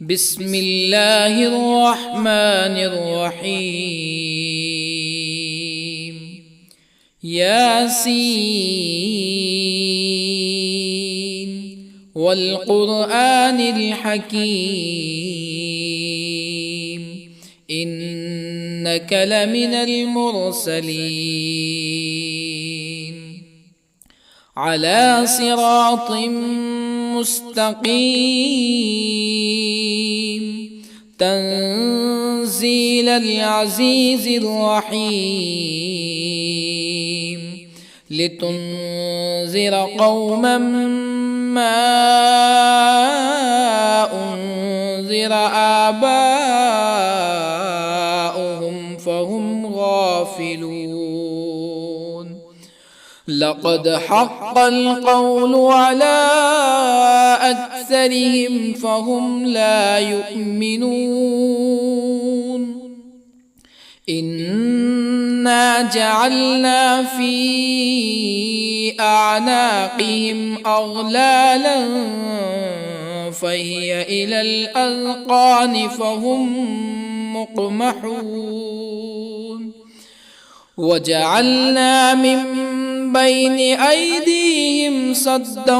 بسم الله الرحمن الرحيم. ياسين والقرآن الحكيم إنك لمن المرسلين على صراط مستقيم تنزيل العزيز الرحيم لتنذر قوما ما أنذر آباؤهم فهم غافلون. لقد حق القول على أكثرهم فهم لا يؤمنون. إنا جعلنا في أعناقهم أغلالا فهي إلى الأذقان فهم مقمحون. وجعلنا من بين أيديهم سدا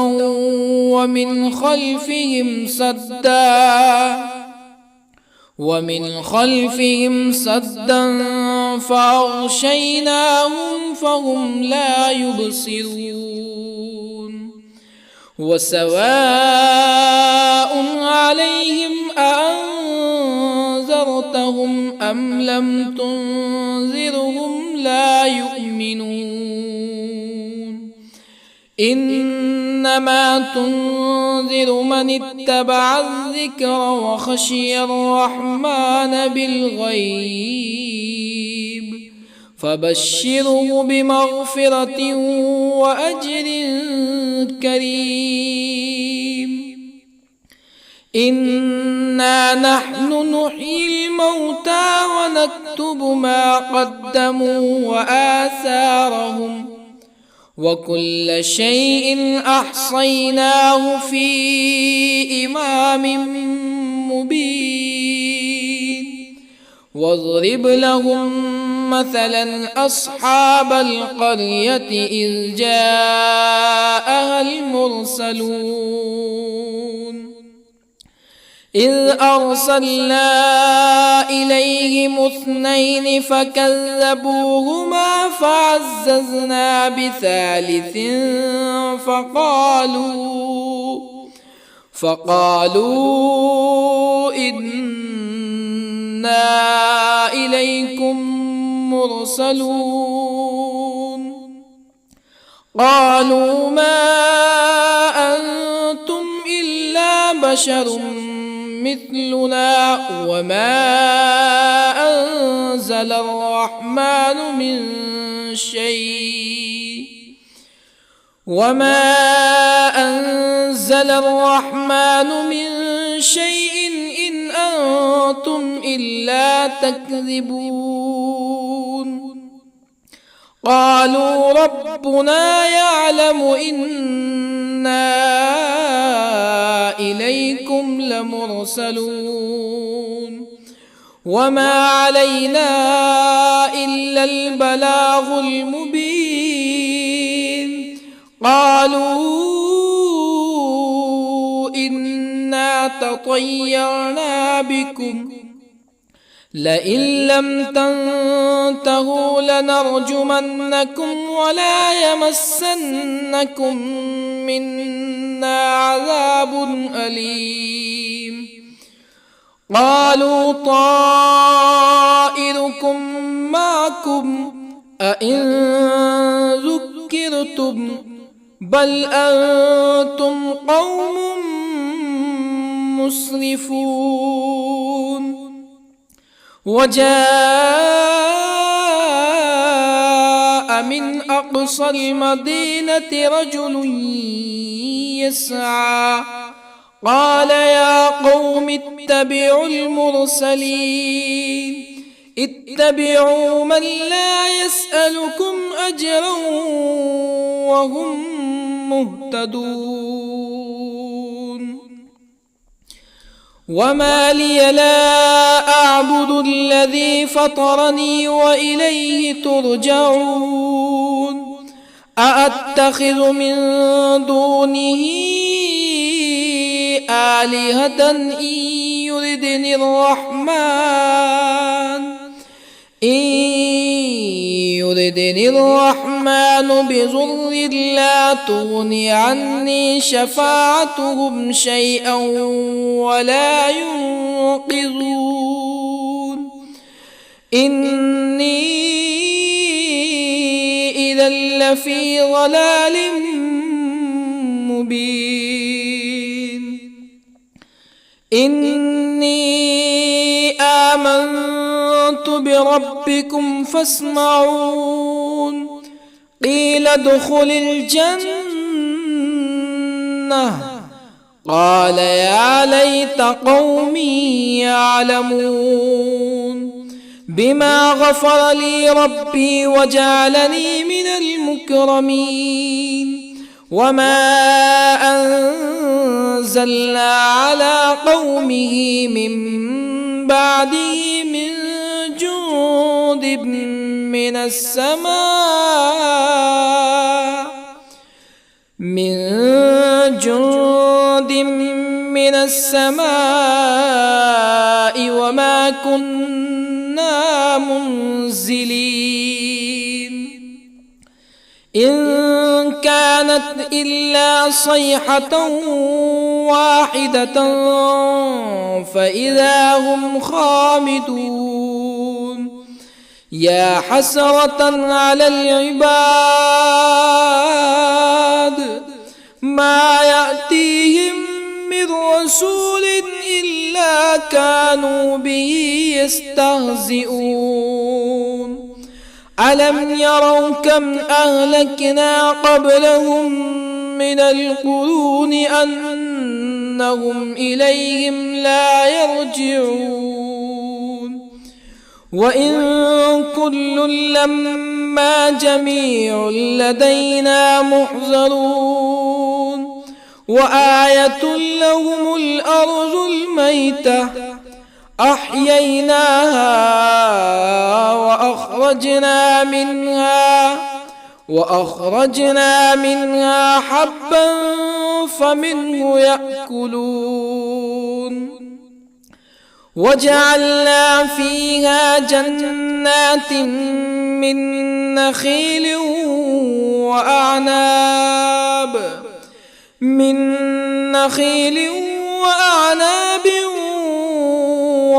ومن خلفهم سدا فأغشيناهم فهم لا يبصرون. وسواء عليهم أأنذرتهم أم لم تنذرهم لا يؤمنون. إنما تنذر من اتبع الذكر وخشي الرحمن بالغيب فبشره بمغفرة وأجر كريم. إنا نحن نحيي الموتى ونكتب ما قدموا وآثارهم وكل شيء أحصيناه في إمام مبين. واضرب لهم مثلا أصحاب القرية إذ جاءها المرسلون إذ أرسلنا إليهم اثنين فكذبوهما فعززنا بثالث فقالوا إنا إليكم مرسلون. قالوا ما أنتم إلا بشر مثلنا وما أنزل الرحمن من شيء إن أنتم إلا تكذبون. قالوا ربنا يعلم إنا إليكم لمرسلون وما علينا إلا البلاغ المبين. قالوا إنا تطيرنا بكم لئن لم تنتهوا لنرجمنكم ولا يمسنكم منا عذاب أليم. قالوا طائركم معكم أئن ذكرتم بل أنتم قوم مسرفون. وجاء من أقصى المدينة رجل يسعى قال يا قوم اتبعوا المرسلين اتبعوا من لا يسألكم أجرا وهم مهتدون. وما لي لا أعبد الذي فطرني وإليه ترجعون أأتخذ من دونه آلهة يردني الرحمن بضر لا تغني عني شفاعتهم شيئا ولا ينقذون إني إذا لفي ضلال مبين إني آمنت بربكم فاسمعون قيل ادخل الجنة قال يا ليت قومي يعلمون بما غفر لي ربي وجعلني من المكرمين وما أنزلنا على قومه من بعده من جند من السماء وما كنا منزلين إن كانت إلا صيحة واحدة فإذا هم خامدون يا حسرة على العباد ما يأتيهم من رسول إلا كانوا به يستهزئون ألم يروا كم أهلكنا قبلهم من القرون أنهم إليهم لا يرجعون وإن كل لما جميع لدينا محضرون وآية لهم الأرض الميتة أحييناها وأخرجنا منها حبا فمنه يأكلون وجعلنا فيها جنات من نخيل وأعناب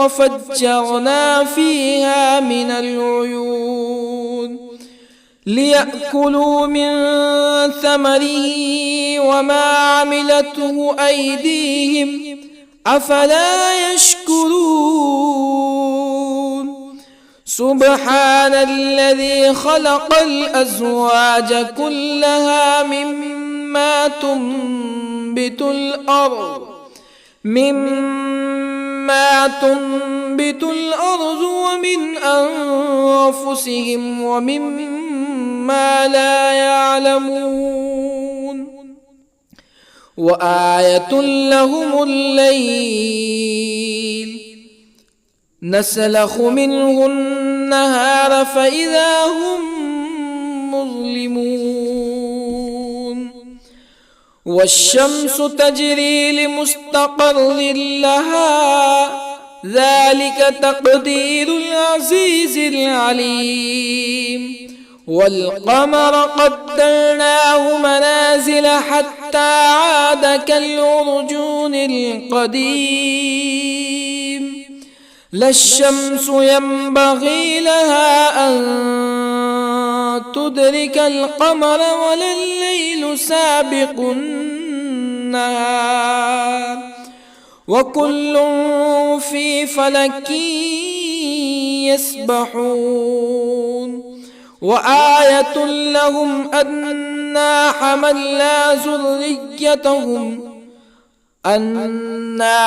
وفجرنا فيها من العيون ليأكلوا من ثمره وما عملته أيديهم أفلا يشكرون سبحان الذي خلق الأزواج كلها مما تنبت الأرض ومن أنفسهم ومما لا يعلمون وآية لهم الليل نسلخ منه النهار فإذا هم مظلمون والشمس تجري لمستقر لها ذلك تقدير العزيز العليم والقمر قدرناه منازل حتى عاد كالعرجون القديم لا الشمس ينبغي لها أن تدرك القمر ولا الليل سابق النهار وكل في فلك يسبحون وآية لهم أنا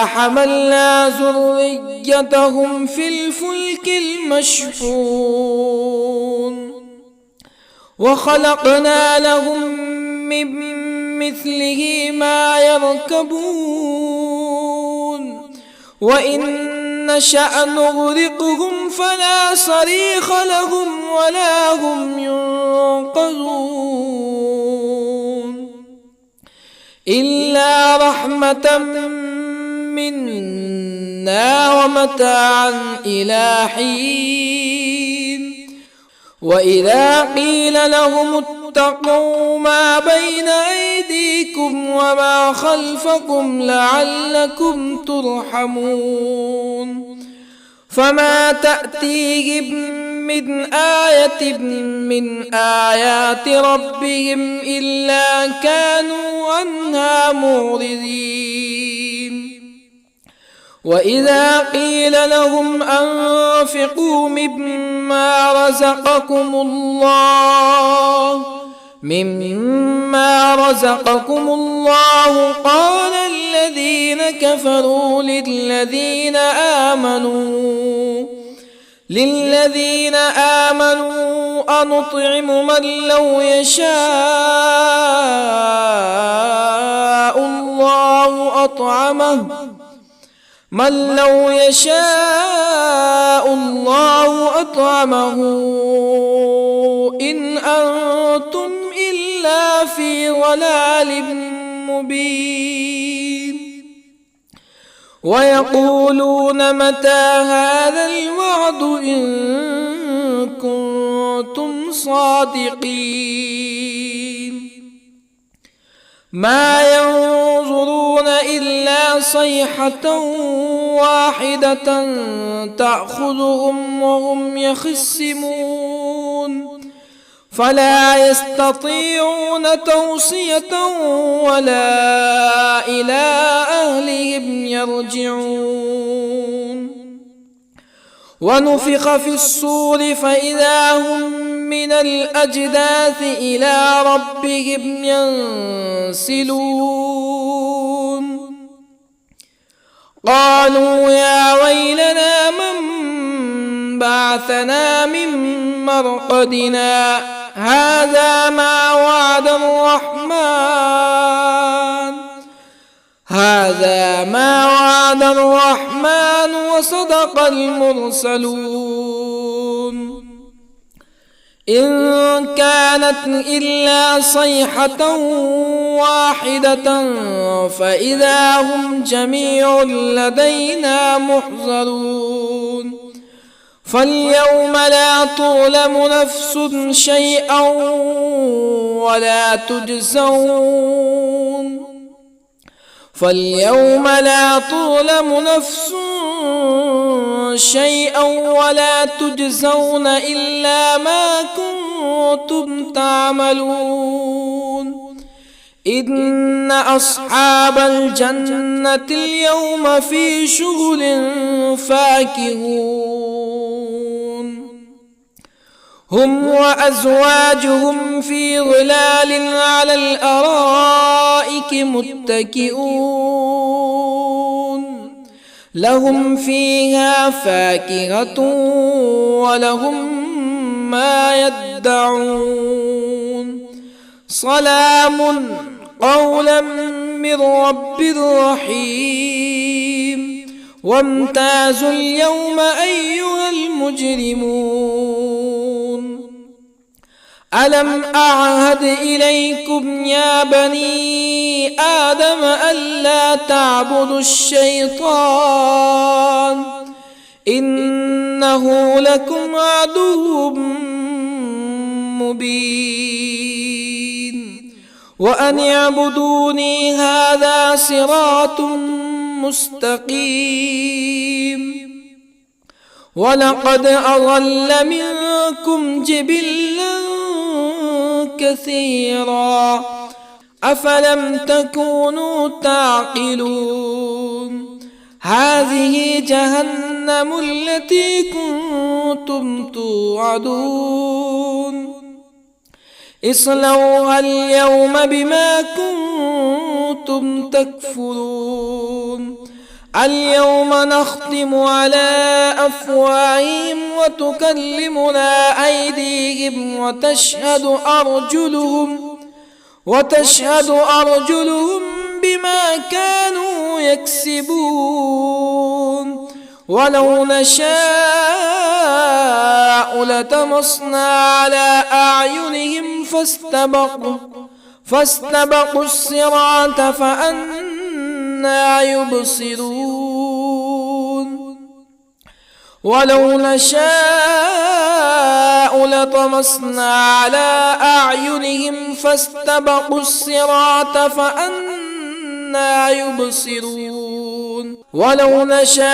حملنا ذريتهم في الفلك المشحون وخلقنا لهم من مثله ما يركبون وإن نشأ نغرقهم فلا صريخ لهم ولا هم ينقذون إلا رحمة منا ومتاعا إلى حين وإذا قيل لهم اتقوا ما بين أيديكم وما خلفكم لعلكم ترحمون فما تأتيهم من آية من آيات ربهم إلا كانوا عنها معرضين وإذا قيل لهم أنفقوا مما رزقكم الله قال الذين كفروا للذين آمنوا أنطعم من لو يشاء الله أطعمه إن أنتم إلا في ضلال مبين ويقولون متى هذا الوعد إن كنتم صادقين ما ينظرون إلا صيحة واحدة تأخذهم وهم يخصمون فلا يستطيعون توصية ولا إلى أهلهم يرجعون ونفخ في الصور فإذا هم من الأجداث إلى ربهم ينسلون قالوا يا ويلنا من بعثنا من مرقدنا هذا ما وعد الرحمن وصدق المرسلون إن كانت إلا صيحة واحدة فإذا هم جميع لدينا محضرون فاليوم لا تظلم نفس شيئا ولا تجزون إلا ما كنتم تعملون إن أصحاب الجنة اليوم في شغل فاكهون هم وأزواجهم في ظلال على الأرائك متكئون لهم فيها فاكهة ولهم ما يدعون سلام قولا من رب رحيم وامتازوا اليوم أيها المجرمون ألم أعهد إليكم يا بني آدم ألا تعبدوا الشيطان إنه لكم عدو مبين وأن اعبدوني هذا صراط مستقيم ولقد أضل منكم جبلا كثيرا أفلم تكونوا تعقلون هذه جهنم التي كنتم توعدون اصلوها اليوم بما كنتم تكفرون اليوم نختم على أفواههم وتكلمنا أيديهم وتشهد أرجلهم بما كانوا يكسبون ولو نشاء لطمسنا على أعينهم فاستبقوا الصراط فأنى يبصرون ولو نشاء لطمسنا على أعينهم فاستبقوا الصراط فأنى يبصرون ولو نشاء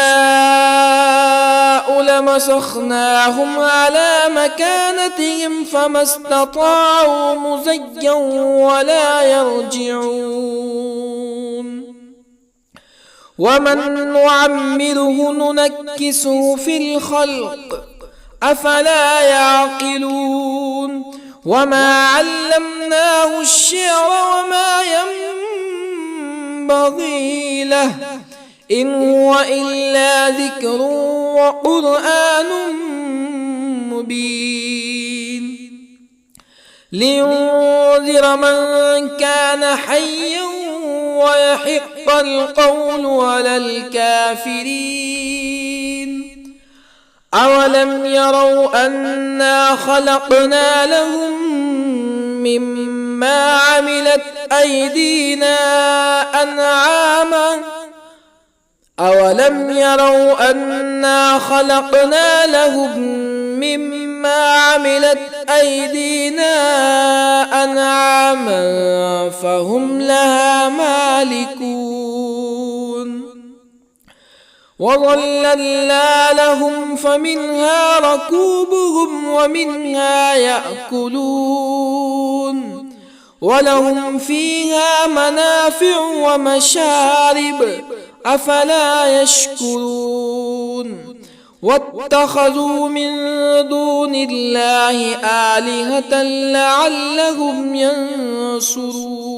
لمسخناهم على مكانتهم فما استطاعوا مزيا ولا يرجعون ومن نعمره ننكسه في الخلق أفلا يعقلون وما علمناه الشعر وما ينبغي له إن هو إلا ذكر وقرآن مبين لينذر من كان حيا ويحق القول على الكافرين أولم يروا أنا خلقنا لهم مما عملت أيدينا أنعاما أولم يروا أنا خلقنا لهم مما عملت أيدينا أنعاما فهم لها مالكون وظللنا لهم فمنها ركوبهم ومنها يأكلون ولهم فيها منافع ومشارب أفلا يشكرون واتخذوا من دون الله آلهة لعلهم ينصرون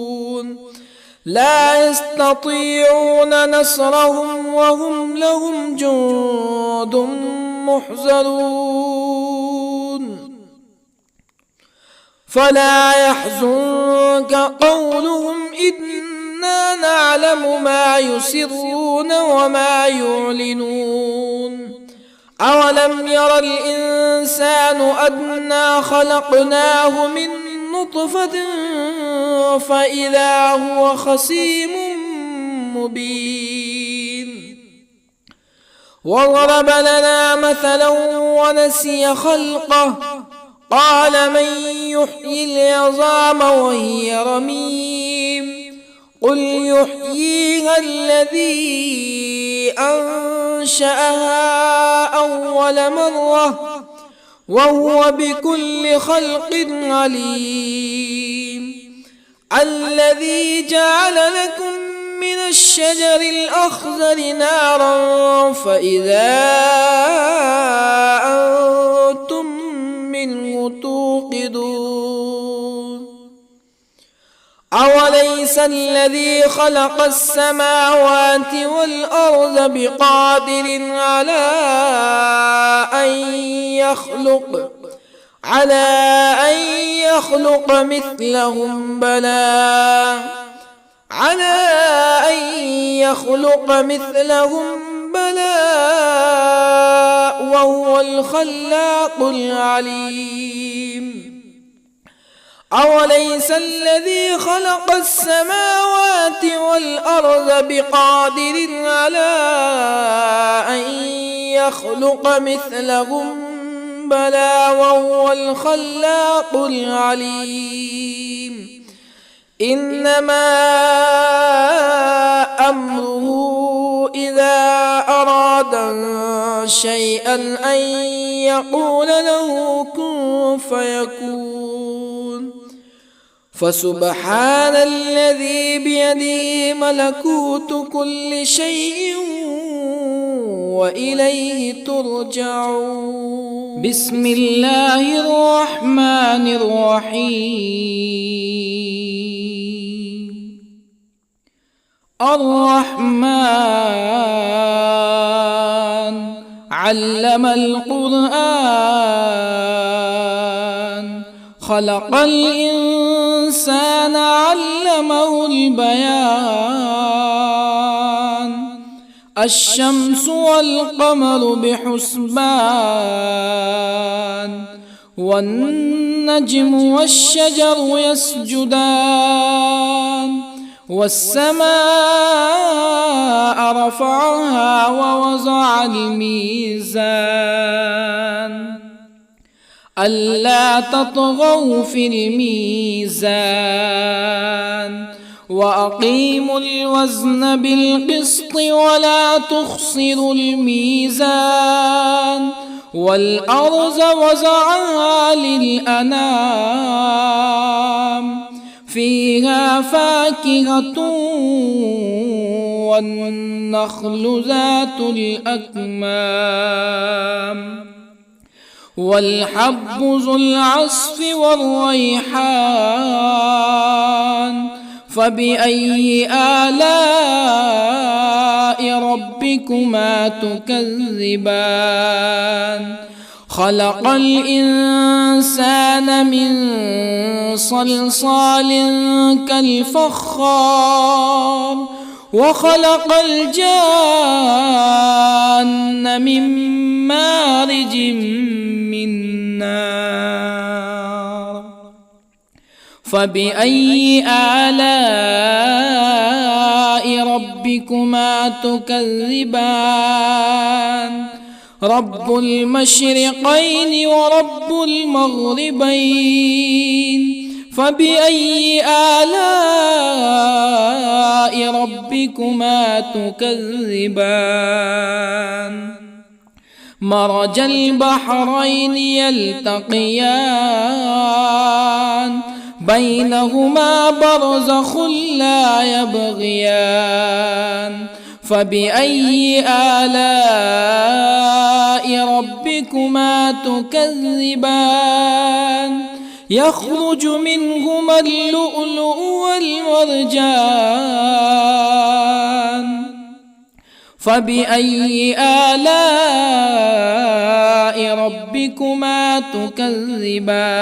لا يستطيعون نصرهم وهم لهم جند محضرون فلا يحزنك قولهم إنا نعلم ما يسرون وما يعلنون أولم ير الإنسان أنا خلقناه من نطفة فإذا هو خصيم مبين وضرب لنا مثلا ونسي خلقه قال من يحيي العظام وهي رميم قل يحييها الذي أنشأها أول مرة وهو بكل خلق عليم الذي جعل لكم من الشجر الأخضر نارا فإذا أنتم منه توقدون أوليس الذي خلق السماوات والأرض بقادر على أن يخلق مثلهم بلى وهو الخلاق العليم أوليس الذي خلق السماوات والأرض بقادر على أن يخلق مثلهم بلى وهو الخلاق العليم إنما أمره إذا أراد شيئا أن يقول له كن فيكون فسبحان الذي بيده ملكوت كل شيء وإليه ترجعون بسم الله الرحمن الرحيم الرحمن علم القرآن خلق الإنسان علمه البيان الشمس والقمر بحسبان والنجم والشجر يسجدان والسماء رفعها ووضع الميزان ألا تطغوا في الميزان وأقيموا الوزن بالقسط ولا تخسروا الميزان والأرض وضعها للأنام فيها فاكهة والنخل ذات الأكمام والحب ذو العصف والريحان فبأي آلاء ربكما تكذبان خلق الإنسان من صلصال كالفخار وخلق الجان من مارج من نار فبأي آلاء ربكما تكذبان رب المشرقين ورب المغربين فبأي آلاء ربكما تكذبان مرج البحرين يلتقيان بينهما برزخ لا يبغيان فبأي آلاء ربكما تكذبان يخرج منهما اللؤلؤ والمرجان فبأي آلاء ربكما تكذبان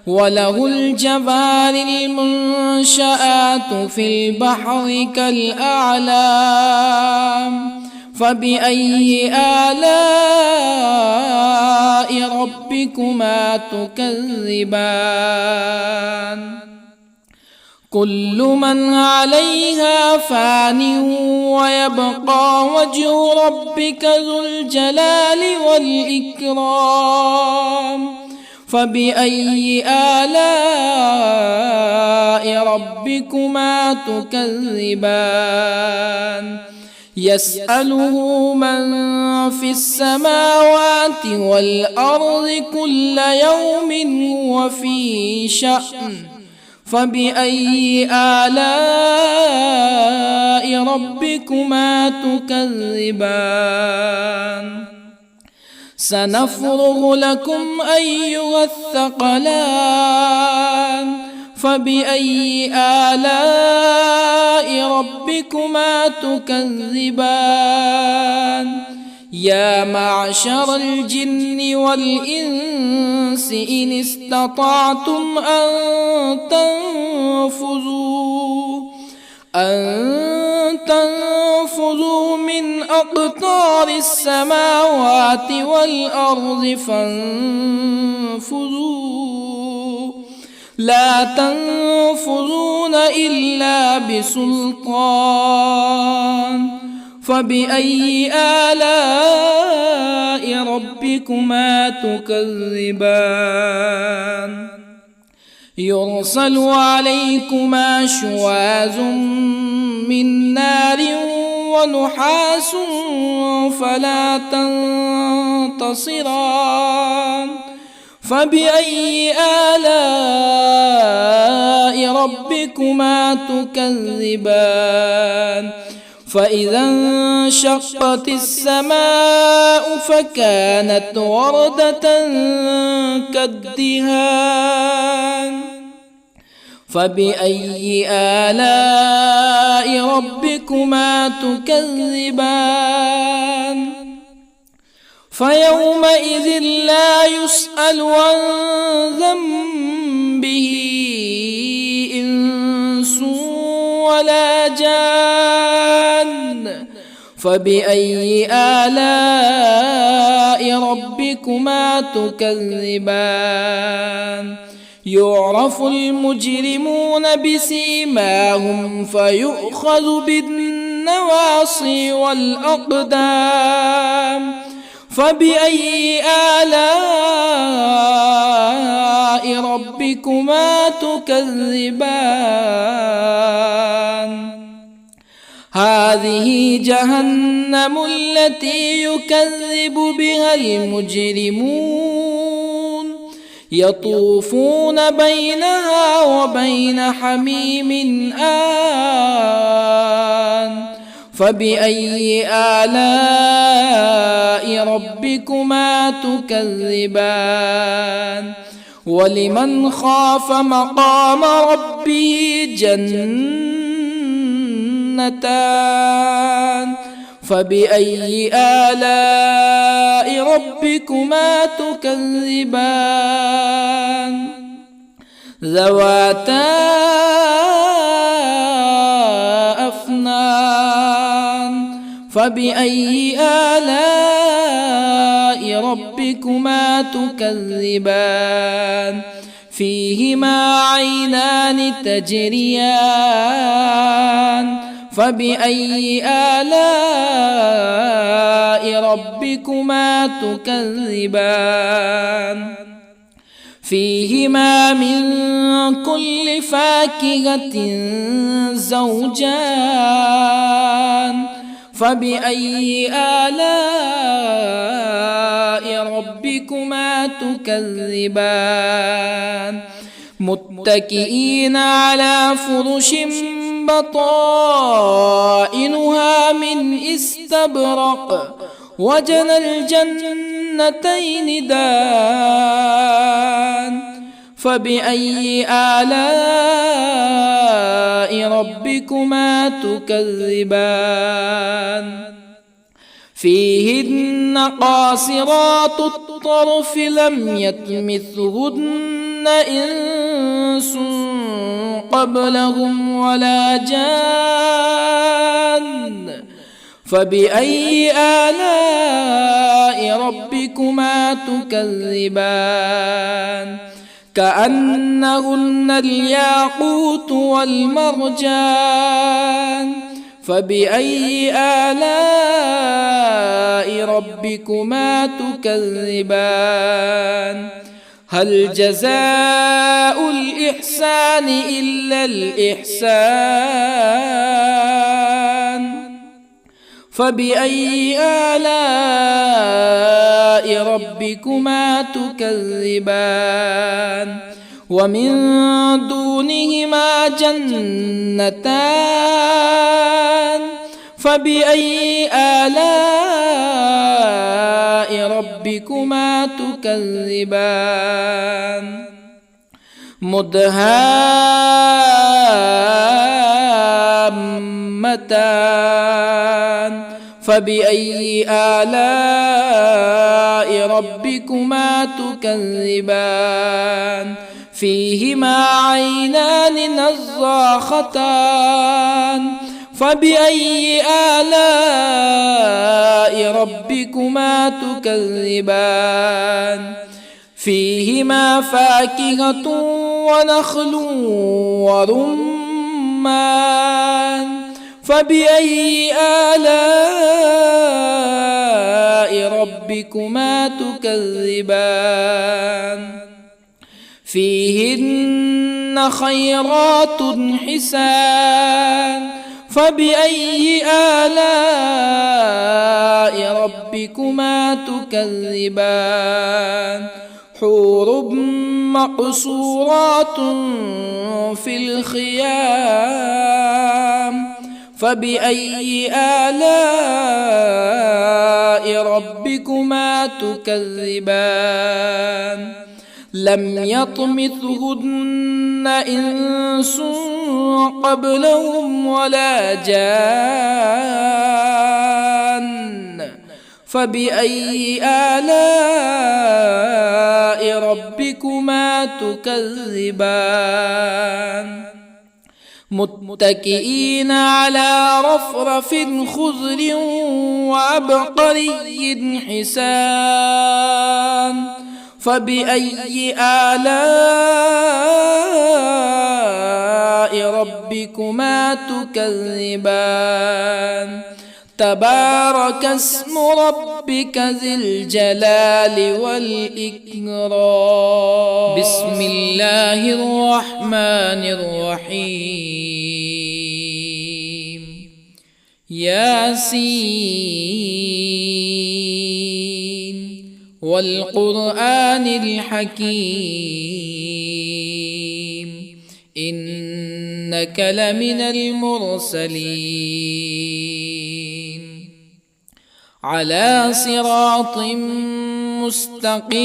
وله الجوار المنشآت في البحر كالأعلام فبأي آلاء ربكما تكذبان كل من عليها فان ويبقى وجه ربك ذو الجلال والإكرام فبأي آلاء ربكما تكذبان يسأله من في السماوات والأرض كل يوم هو في شأن فبأي آلاء ربكما تكذبان سنفرغ لكم أيها الثقلان فبأي آلاء ربكما تكذبان يا معشر الجن والإنس إن استطعتم أن تنفذوا من أقطار السماوات والأرض فانفذوا لا تنفذون إلا بسلطان فبأي آلاء ربكما تكذبان يرسل عليكما شواظ من نار ونحاس فلا تنتصران فبأي آلاء ربكما تكذبان فإذا انشقت السماء فكانت وردة كالدهان فبأي آلاء ربكما تكذبان فيومئذ لا يسأل عن ذنبه إنس ولا جان. فبأي آلاء ربكما تكذبان؟ يعرف المجرمون بسيماهم فيؤخذ بالنواصي والأقدام. فبأي آلاء ربكما تكذبان؟ هذه جهنم التي يكذب بها المجرمون يطوفون بينها وبين حميم آن. فبأي آلاء ربكما تكذبان؟ ولمن خاف مقام ربه جنتان. فبأي آلاء ربكما تكذبان؟ ذواتا أفنان. فبأي آلاء ربكما تكذبان؟ فيهما عينان تجريان. فبأي آلاء ربكما تكذبان؟ فيهما من كل فاكهة زوجان. فبأي آلاء ربكما تكذبان؟ متكئين على فرش بطائنها من استبرق وجنى الجنتين دان. فبأي آلاء ربكما تكذبان؟ فيهن قاصرات الطرف لم يطمثهن إنس قبلهم ولا جان. فبأي آلاء ربكما تكذبان؟ كأنهن الياقوت والمرجان. فبأي آلاء ربكما تكذبان؟ هل جزاء الإحسان إلا الإحسان؟ فبأي آلاء ربكما تكذبان؟ ومن دونهما جنتان. فبأي آلاء ربكما تكذبان؟ مدهامتان. فبأي آلاء ربكما تكذبان؟ فيهما عينان نضاختان. فبأي آلاء ربكما تكذبان؟ فيهما فاكهة ونخل ورمان. فبأي آلاء ربكما تكذبان؟ فيهن خيرات حسان. فبأي آلاء ربكما تكذبان؟ حور مقصورات في الخيام. فبأي آلاء ربكما تكذبان؟ لم يطمثهن إنس قبلهم ولا جان. فبأي آلاء ربكما تكذبان متكئين على رفرف خضر وعبقري حسان فبأي آلاء ربكما تكذبان تبارك اسم ربك ذي الجلال والإكرام بسم الله الرحمن الرحيم ياسين والقرآن الحكيم إنك لمن المرسلين على صراط مستقيم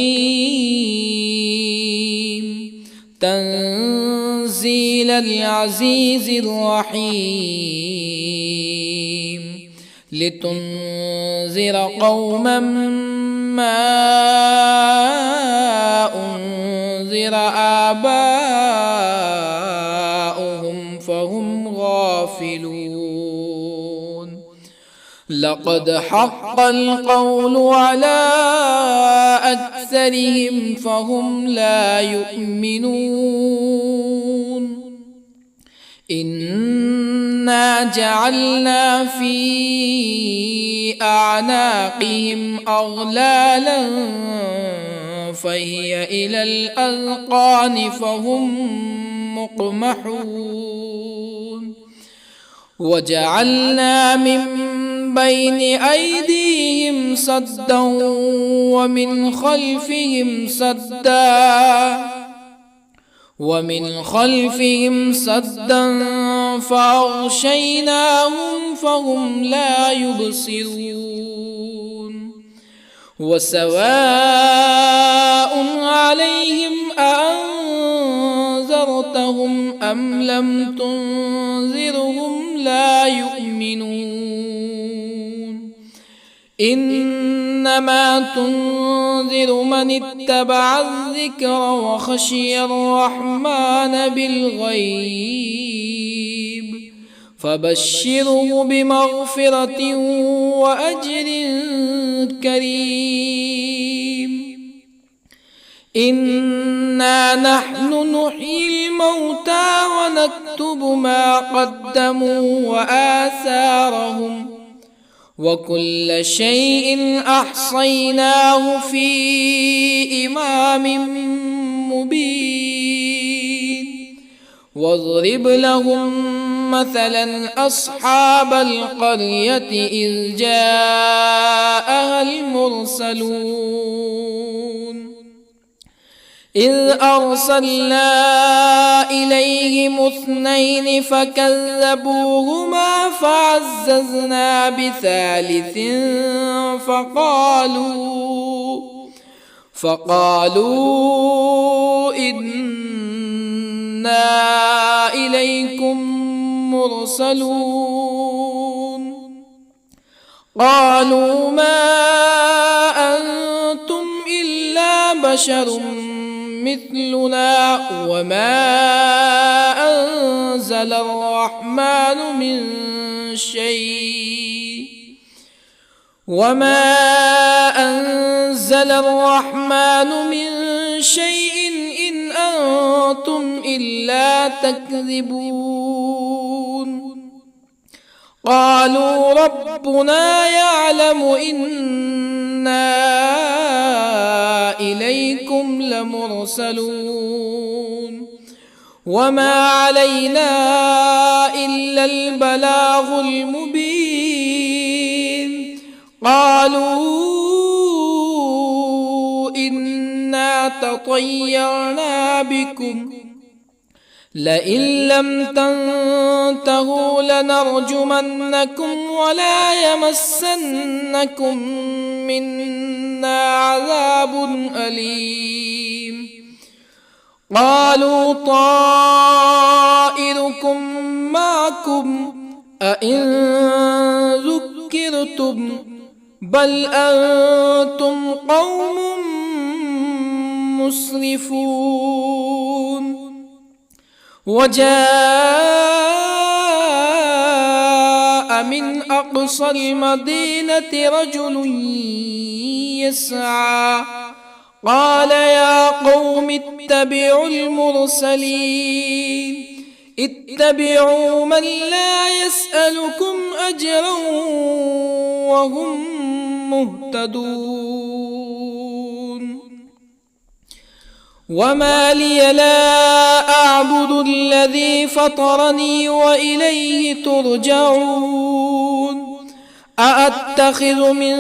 تنزيل العزيز الرحيم لتنذر قوما ما أنذر آباؤهم فهم غافلون لقد حق القول على أكثرهم فهم لا يؤمنون إنا جعلنا في أعناقهم أغلالا فهي إلى الأذقان فهم مقمحون وجعلنا من بين أيديهم سدا ومن خلفهم سدا فأغشيناهم فهم لا يبصرون وسواء عليهم أأنذرتهم أم لم تنذرهم لا يؤمنون إنما تنذر من اتبع الذكر وخشي الرحمن بالغيب فبشره بمغفرة وأجر كريم إنا نحن نحيي الموتى ونكتب ما قدموا وآثارهم وكل شيء أحصيناه في إمام مبين واضرب لهم مثلا أصحاب القرية إذ جاءها المرسلون إذ أرسلنا إليهم 2 فكذبوهما فعززنا بثالث فقالوا إنا إليكم مرسلون قالوا ما أنتم إلا بشر مثلنا وما أنزل الرحمن من شيء إن أنتم إلا تكذبون قالوا ربنا يعلم إنا إليكم لمرسلون وما علينا إلا البلاغ المبين قالوا إنا تطيرنا بكم لئن لم تنتهوا لنرجمنكم ولا يمسنكم منا عذاب أليم قالوا طائركم معكم أئن ذكرتم بل أنتم قوم مسرفون. وجاء من أقصى المدينة رجل يسعى قال يا قوم اتبعوا المرسلين اتبعوا من لا يسألكم أجرا وهم مهتدون. وما لي لا أعبد الذي فطرني وإليه ترجعون. أأتخذ من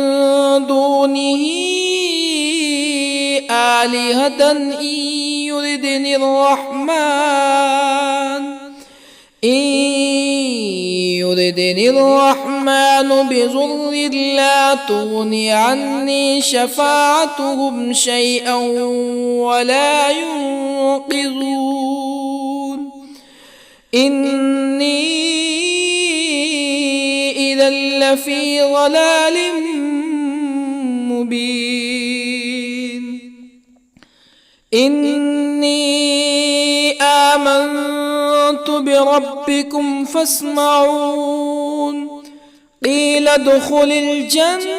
دونه آلهة إن يردني الرحمن بضر لا تغني عني شفاعتهم شيئا ولا ينقذون. إني إذا لفي ضلال مبين. إني آمنت بربكم فاسمعون. قيل ادخل الجنة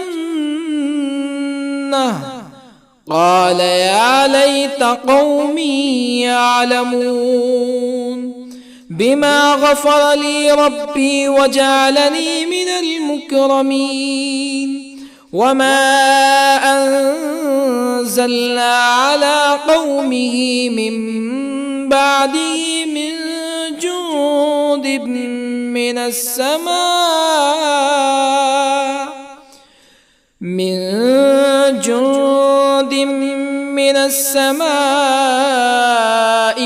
قال يا ليت قومي يعلمون. بما غفر لي ربي وجعلني من المكرمين. وما أنزلنا على قومه من بعده من جند من السماء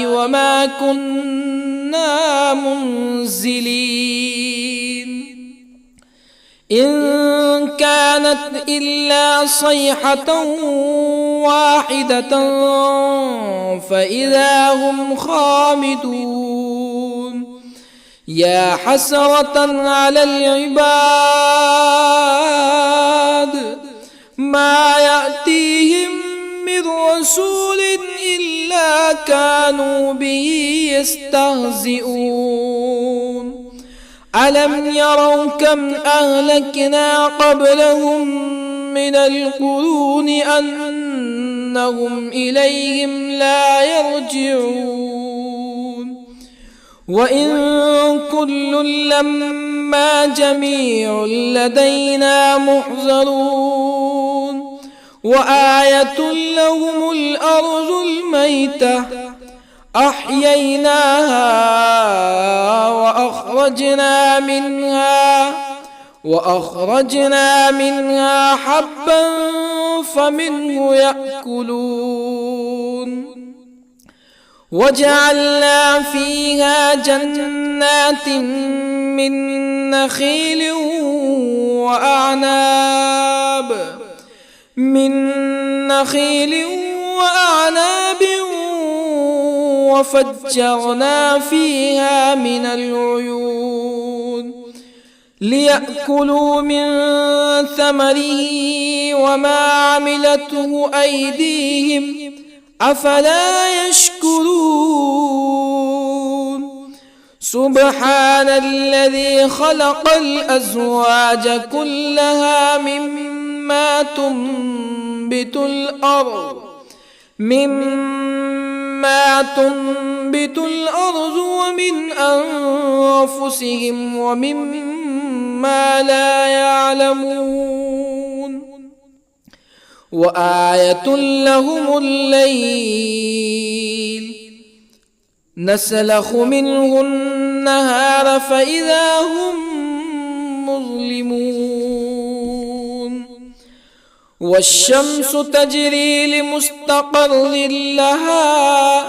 وما كنا منزلين. إن كانت إلا صيحة واحدة فإذا هم خامدون. يا حسرة على العباد ما يأتيهم من رسول إلا كانوا به يستهزئون. ألم يروا كم أهلكنا قبلهم من القرون أنهم إليهم لا يرجعون. وإن كل لما جميع لدينا محضرون. وآية لهم الأرض الميتة أحييناها وأخرجنا منها حبا فمنه يأكلون. وجعلنا فيها جنات من نخيل وأعناب وفجرنا فيها من العيون ليأكلوا من ثمره وما عملته أيديهم أفلا يشكرون. سبحان الذي خلق الأزواج كلها مما تنبت الأرض ومن أنفسهم ومما لا يعلمون. وآية لهم الليل نسلخ منه النهار فإذا هم مظلمون. والشمس تجري لمستقر لها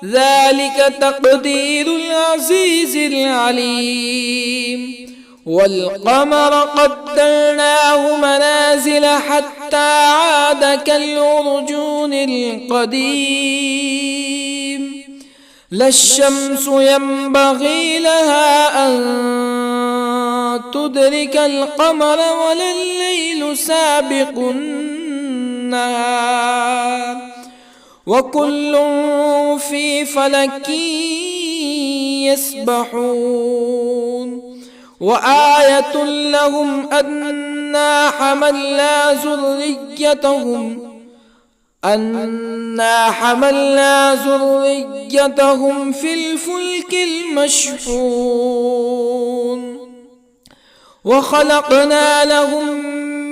ذلك تقدير العزيز العليم. والقمر قدرناه منازل حتى عاد كالعرجون القديم. لا الشمس ينبغي لها أن تدرك القمر ولا الليل سابق النهار وكل في فلك يسبحون وآية لهم أنا حملنا ذريتهم في الفلك المشحون وخلقنا لهم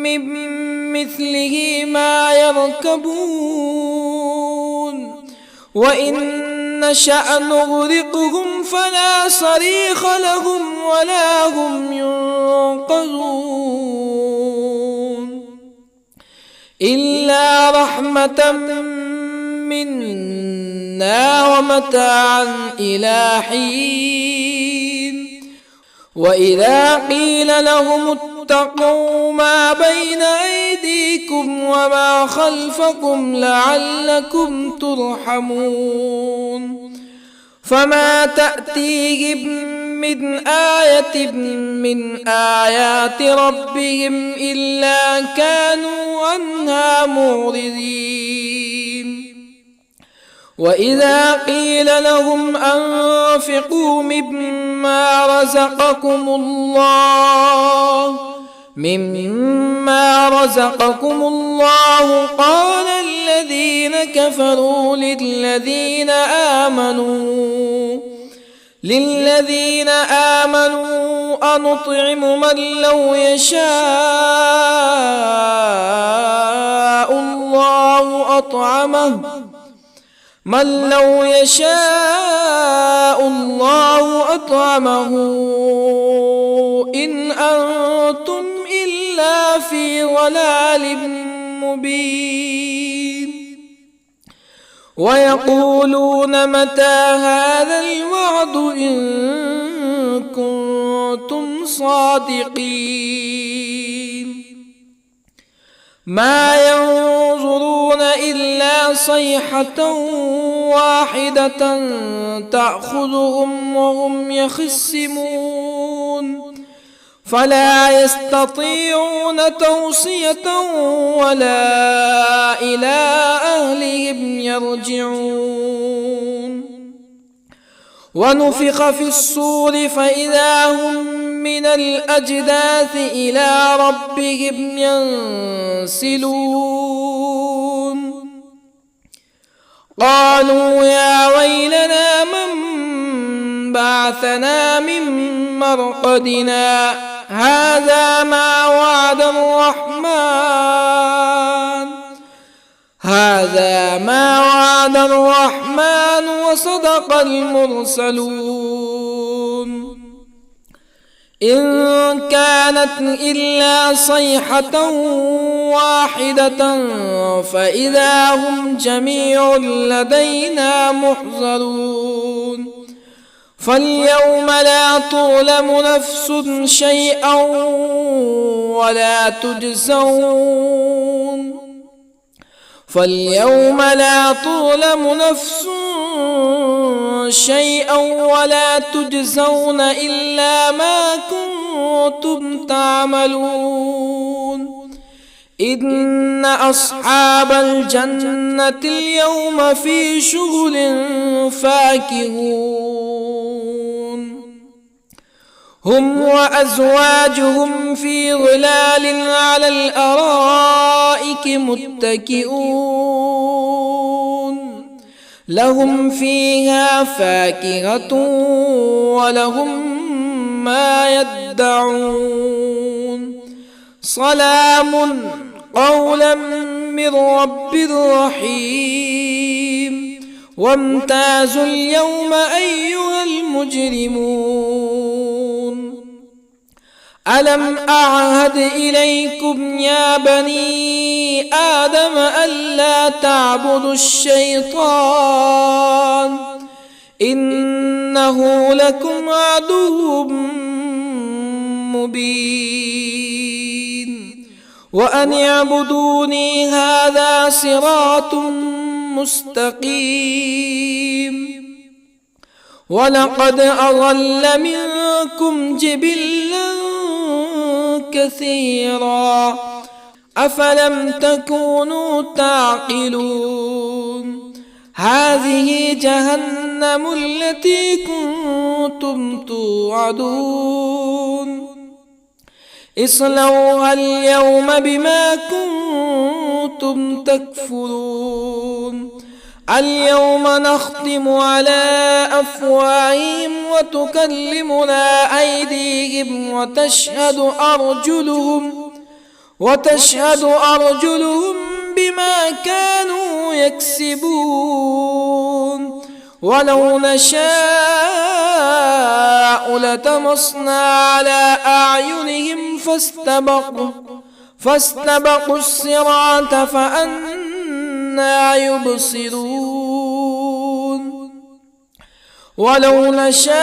من مثله ما يركبون وإن نشأ نغرقهم فلا صريخ لهم ولا هم ينقذون إلا رحمة منا ومتاعا إلى حين وإذا قيل لهم اتقوا ما بين أيديكم وما خلفكم لعلكم ترحمون فما تأتيهم من آية من آيات ربهم إلا كانوا عنها معرضين وإذا قيل لهم أنفقوا مما رزقكم الله قال الذين كفروا للذين آمنوا أنطعم من لو يشاء الله أطعمه إن أنتم إلا في ضلال مبين ويقولون متى هذا الوعد إن كنتم صادقين ما ينظرون إلا صيحة واحدة تأخذهم وهم يخصمون فلا يستطيعون توصية ولا إلى أهلهم يرجعون ونفخ في الصور فإذا هم من الأجداث إلى ربهم ينسلون قالوا يا ويلنا من بعثنا من مرقدنا هذا ما وعد الرحمن وصدق المرسلون إن كانت إلا صيحة واحدة فإذا هم جميع لدينا محضرون فاليوم لا تظلم نفس شيئا ولا تجزون إلا ما كنتم تعملون إن أصحاب الجنة اليوم في شغل فاكهون هم وأزواجهم في ظلال على الأرائك متكئون لهم فيها فاكهة ولهم ما يدعون سلام قولا من رب رحيم وامتازوا اليوم أيها المجرمون ألم أعهد إليكم يا بني آدم ألا تعبدوا الشيطان إنه لكم عدو مبين وأن اعبدوني هذا صراط مستقيم ولقد أضل منكم جبلا كثيرا أفلم تكونوا تعقلون هذه جهنم التي كنتم توعدون اصلوها اليوم بما كنتم تكفرون اليوم نختم على أفواههم وتكلمنا أيديهم وتشهد أرجلهم بما كانوا يكسبون ولو نشاء لطمسنا على أعينهم فاستبقوا الصراط فأنى يبصرون ولو نشاء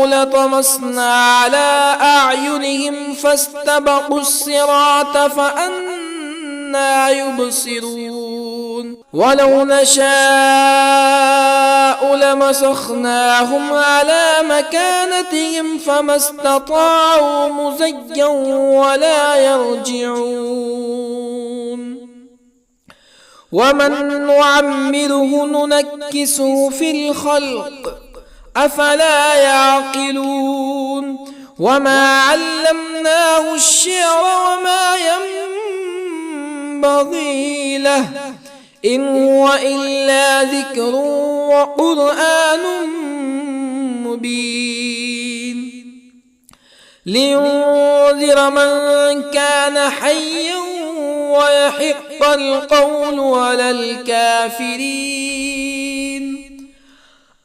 لطمسنا على أعينهم فاستبقوا الصراط فأنى يبصرون ولو نشاء لمسخناهم على مكانتهم فما استطاعوا مزيا ولا يرجعون ومن نعمره ننكسه في الخلق أفلا يعقلون وما علمناه الشعر وما ينبغي له إن هو إلا ذكر وقرآن مبين لينذر من كان حيا ويحق القول على الكافرين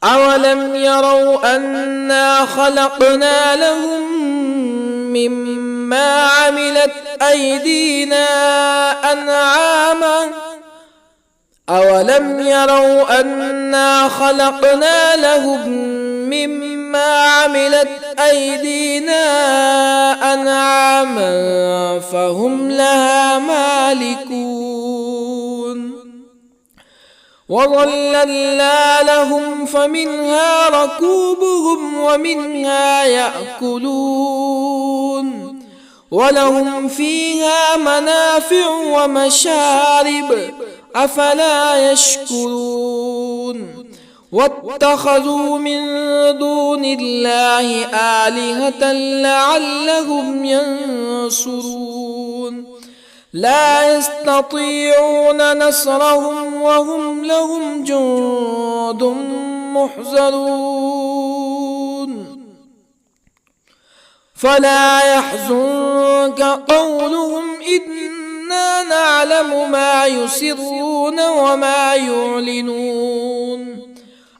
أولم يروا أنا خلقنا لهم مما عملت أيدينا أنعاما أولم يروا أنا خلقنا لهم مما عملت أيدينا أنعاما فهم لها مالكون وظللنا لهم فمنها ركوبهم ومنها يأكلون ولهم فيها منافع ومشارب أفلا يشكرون واتخذوا من دون الله آلهة لعلهم ينصرون لا يستطيعون نصرهم وهم لهم جند محضرون فلا يحزنك قولهم إنا نعلم ما يسرون وما يعلنون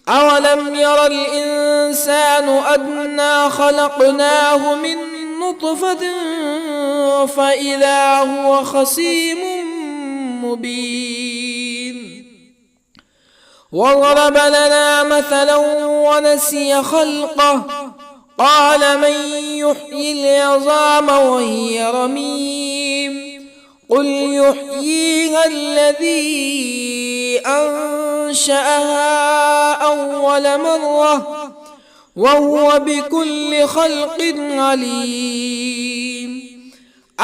أولم ير الإنسان أنا خلقناه من نطفة فإذا هو خصيم مبين وضرب لنا مثلا ونسي خلقه قال من يحيي العظام وهي رميم قل يحييها الذي أنشأها أول مرة وهو بكل خلق عليم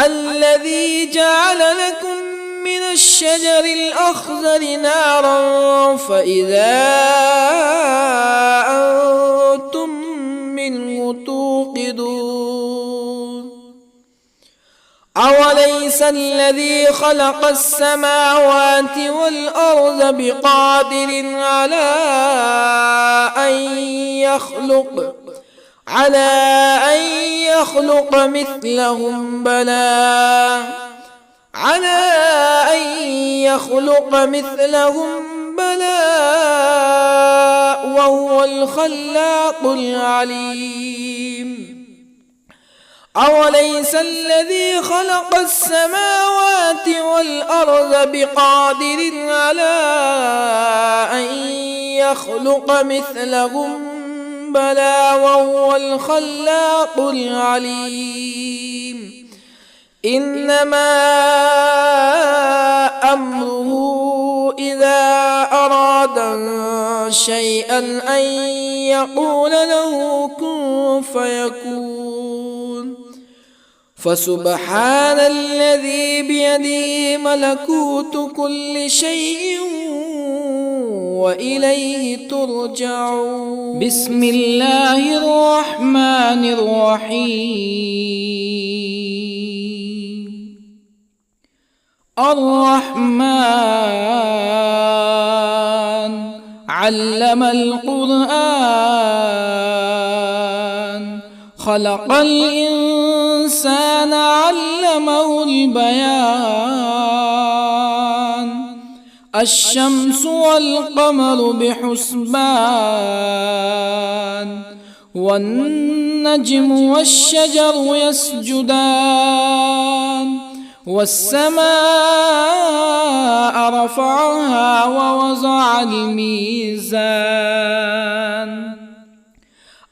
الذي جعل لكم من الشجر الأخضر نارا فإذا أنتم منه توقدون أوليس الذي خلق السماوات والأرض بقادر على أن يخلق مثلهم بلى وهو الخلاق العليم أوليس الذي خلق السماوات والأرض بقادر على أن يخلق مثلهم بلى وهو الخلاق العليم إنما أمره إذا أراد شيئا أن يقول له كن فيكون فسبحان الذي بيده ملكوت كل شيء وإليه ترجعون. بسم الله الرحمن الرحيم. الرحمن علم القرآن، خلق الإنسان علمه البيان. الشمس والقمر بحسبان، والنجم والشجر يسجدان. والسماء رفعها ووضع الميزان،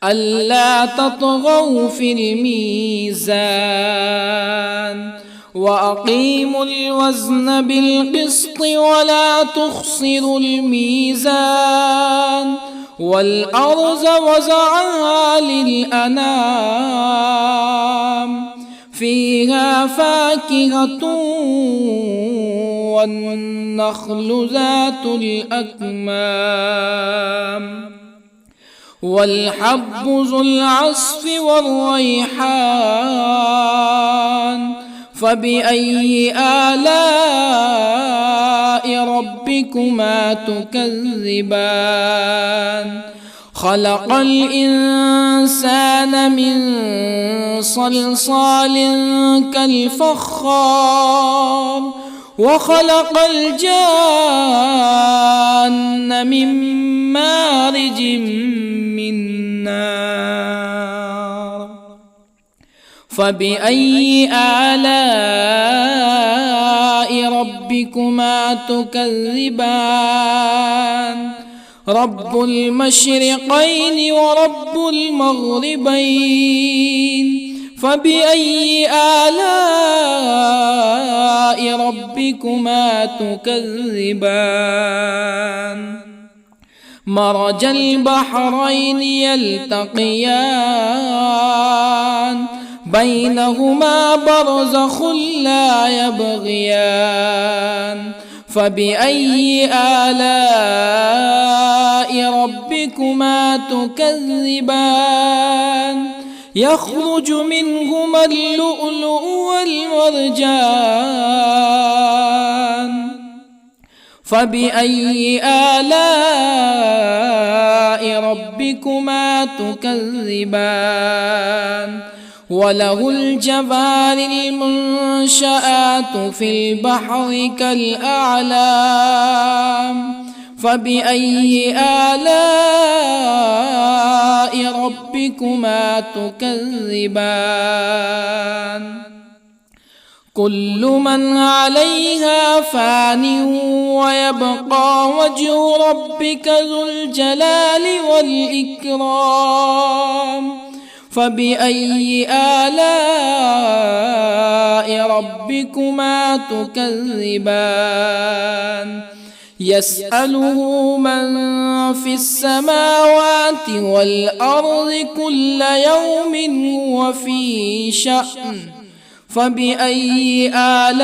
ألا تطغوا في الميزان. وأقيموا الوزن بالقسط ولا تخسروا الميزان. والأرض وضعها للأنام، فيها فاكهة والنخل ذات الأكمام، والحب ذو العصف والريحان. فبأي آلاء ربكما تكذبان؟ خلق الإنسان من صلصال كالفخار، وخلق الجان من مارج من نار. فبأي آلاء ربكما تكذبان؟ رب المشرقين ورب المغربين. فبأي آلاء ربكما تكذبان؟ مرج البحرين يلتقيان، بينهما برزخ لا يبغيان. فبأي آلاء ربكما تكذبان؟ يخرج منهما اللؤلؤ والمرجان. فبأي آلاء ربكما تكذبان؟ وله الجوار المنشآت في البحر كالأعلام. فبأي آلاء ربكما تكذبان؟ كل من عليها فان ويبقى وجه ربك ذو الجلال والإكرام. فبأي آلاء ربكما تكذبان؟ يسأله من في السماوات والأرض كل يوم هو في شأن. فبأي آلاء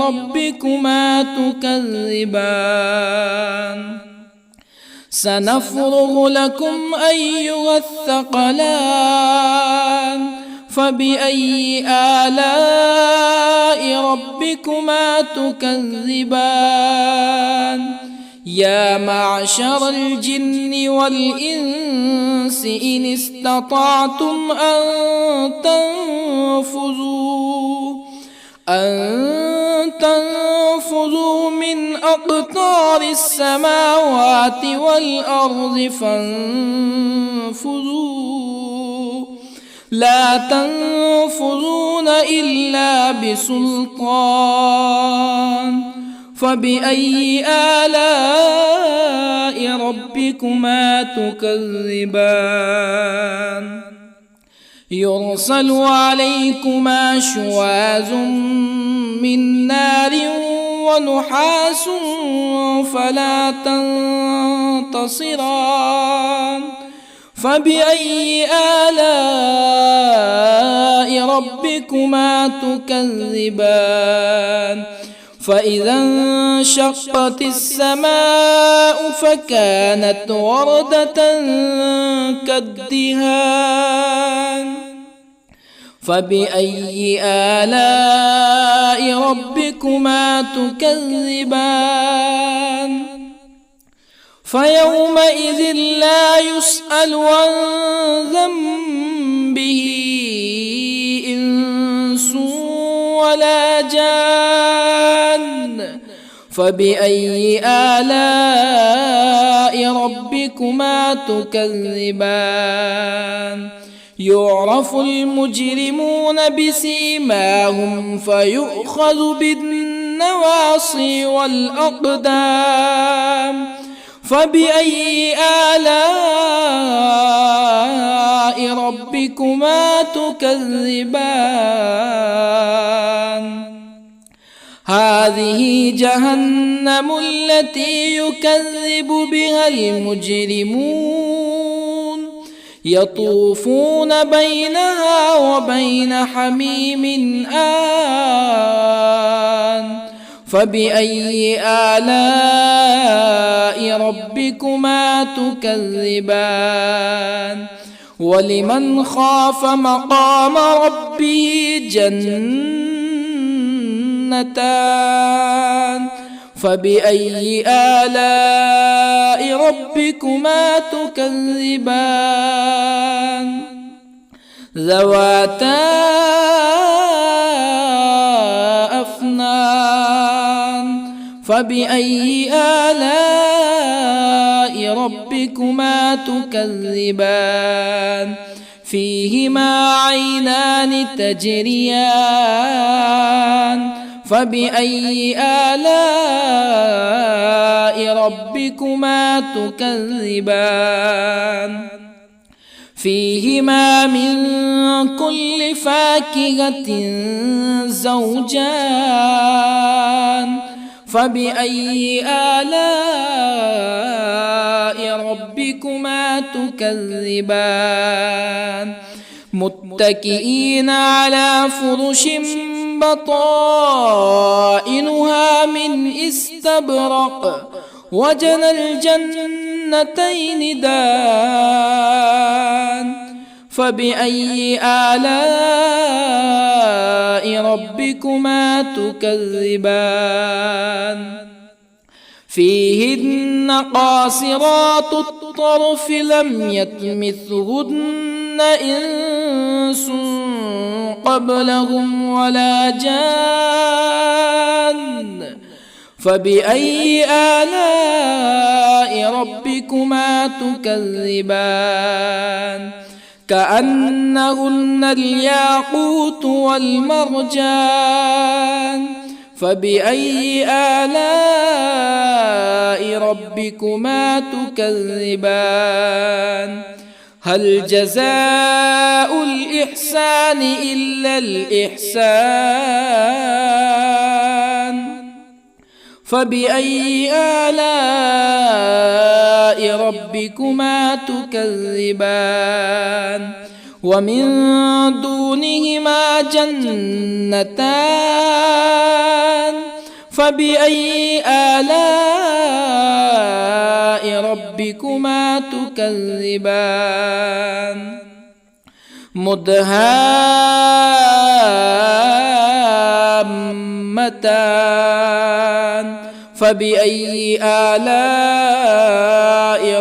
ربكما تكذبان؟ سنفرغ لكم أيها الثقلان. فبأي آلاء ربكما تكذبان؟ يا معشر الجن والإنس إن استطعتم أن تنفذوا من أقطار السماوات والأرض فانفذوا، لا تنفذون إلا بسلطان. فبأي آلاء ربكما تكذبان؟ يرسل عليكما شواظ من نار ونحاس فلا تنتصران. فبأي آلاء ربكما تكذبان فإذا انشقت السماء فكانت وردة كالدهان فبأي آلاء ربكما تكذبان فيومئذ لا يسأل عن ذنبه إنس ولا جان فبأي آلاء ربكما تكذبان يعرف المجرمون بسيماهم فيؤخذ بالنواصي والأقدام فبأي آلاء ربكما تكذبان هذه جهنم التي يكذب بها المجرمون يطوفون بينها وبين حميم آن فبأي آلاء ربكما تكذبان ولمن خاف مقام ربه جنتان فبأي آلاء ربكما تكذبان ذواتا أفنان فبأي آلاء ربكما تكذبان فيهما عينان تجريان فبأي آلاء ربكما تكذبان فيهما من كل فاكهة زوجان فبأي آلاء ربكما تكذبان متكئين على فرش بطائنها من استبرق وجنى الجنتين دان فبأي آلاء ربكما تكذبان فيهن قاصرات الطرف لم يطمثهن إنس قبلهم ولا جان فبأي آلاء ربكما تكذبان كأنهن الياقوت والمرجان فبأي آلاء ربكما تكذبان هل جزاء الإحسان إلا الإحسان فبأي آلاء ربكما تكذبان ومن دونهما جنتان فبأي آلاء ربكما تكذبان مدهامتان فبأي آلاء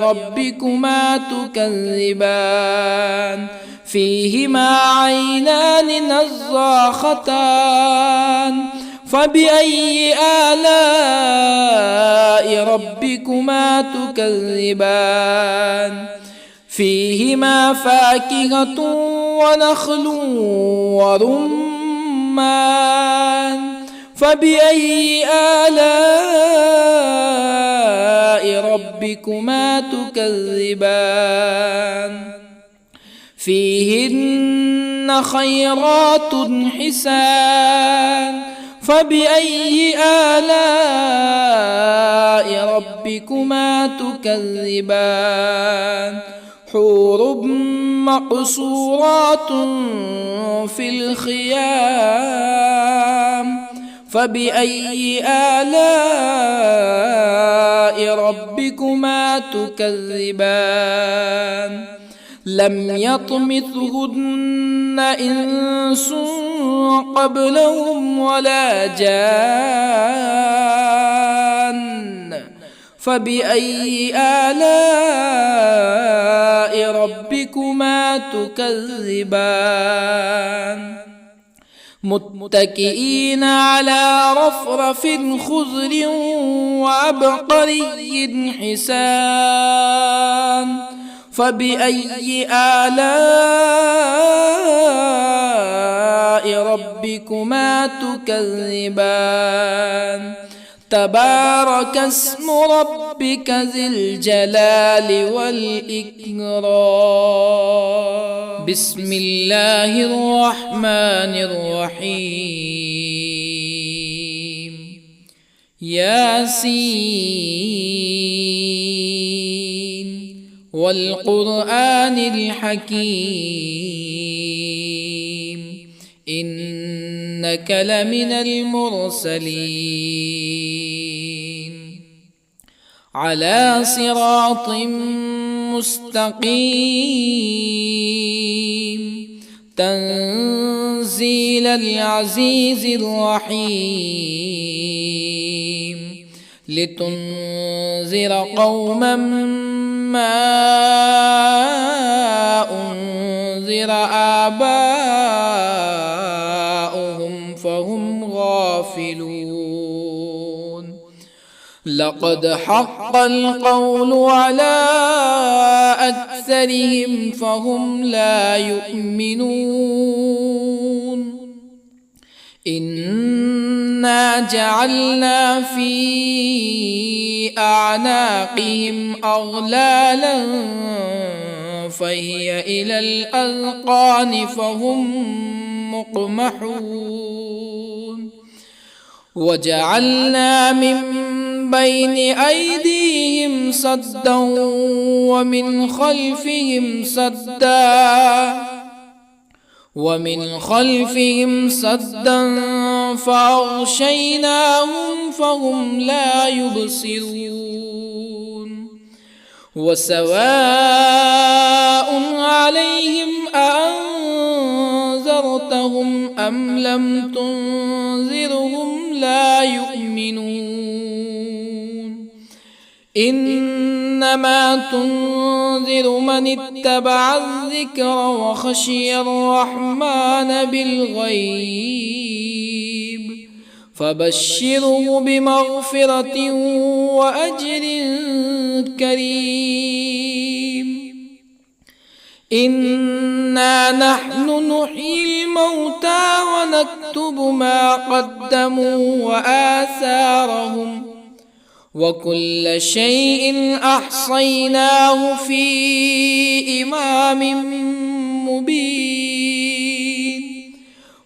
ربكما تكذبان فيهما عينان نضاختان فبأي آلاء ربكما تكذبان فيهما فاكهة ونخل ورمان فبأي آلاء ربكما تكذبان فيهن خيرات حسان فبأي آلاء ربكما تكذبان حور مقصورات في الخيام فبأي آلاء ربكما تكذبان لم يطمثهن إنس قبلهم ولا جان فبأي آلاء ربكما تكذبان متكئين على رفرف خضر وعبقري حسان فبأي آلاء ربكما تكذبان تبارك اسم ربك ذي الجلال والإكرام بسم الله الرحمن الرحيم ياسين والقرآن الحكيم إنك لمن المرسلين على صراط مستقيم تنزيل العزيز الرحيم لتنذر قوما ما أنذر آباؤهم فهم غافلون لقد حق القول على أكثرهم فهم لا يؤمنون إنا جعلنا في أعناقهم أغلالا فهي إلى الأذقان فهم مقمحون وجعلنا من بين أيديهم سدا ومن خلفهم سدا فأغشيناهم فهم لا يبصرون وسواء عليهم أأنذرتهم أم لم تنذرهم لا يؤمنون إنما تنذر من اتبع الذكر وخشي الرحمن بالغيب فبشره بمغفرة وأجر كريم إنا نحن نحيي الموتى ونكتب ما قدموا وآثارهم وكل شيء أحصيناه في إمام مبين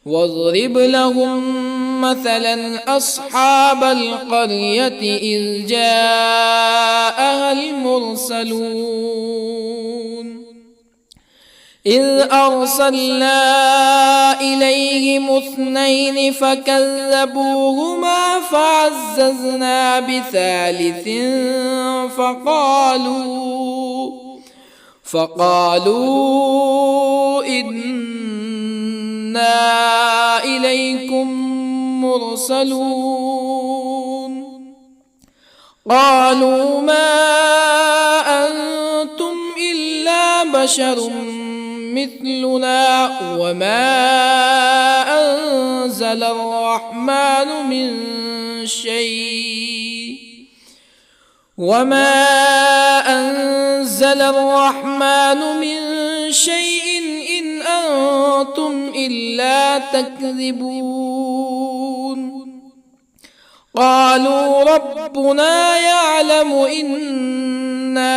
واضرب لهم مثلا أصحاب القرية إذ جاءها المرسلون إذ أرسلنا إليهم اثنين فكذبوهما فعززنا بثالث فقالوا إنا إليكم مرسلون قالوا ما أنتم إلا بشر مثلنا وما أنزل الرحمن من شيء إن أنتم إلا تكذبون قالوا ربنا يعلم إنا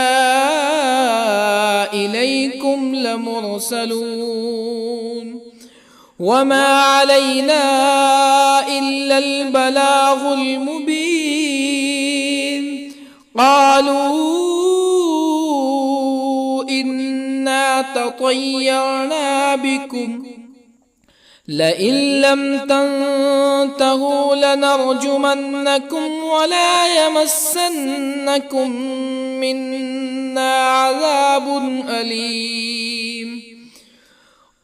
إليكم لمرسلون وما علينا إلا البلاغ المبين قالوا إنا تطيرنا بكم لئن لم تنتهوا لنرجمنكم ولا يمسنكم منا عذاب أليم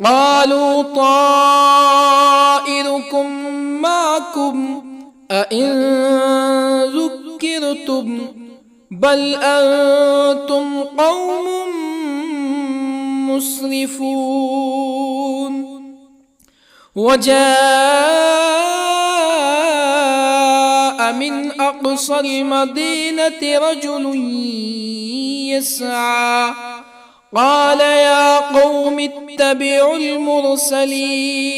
قالوا طائركم معكم أئن ذكرتم بل أنتم قوم مسرفون وجاء من أقصى المدينة رجل يسعى قال يا قوم اتبعوا المرسلين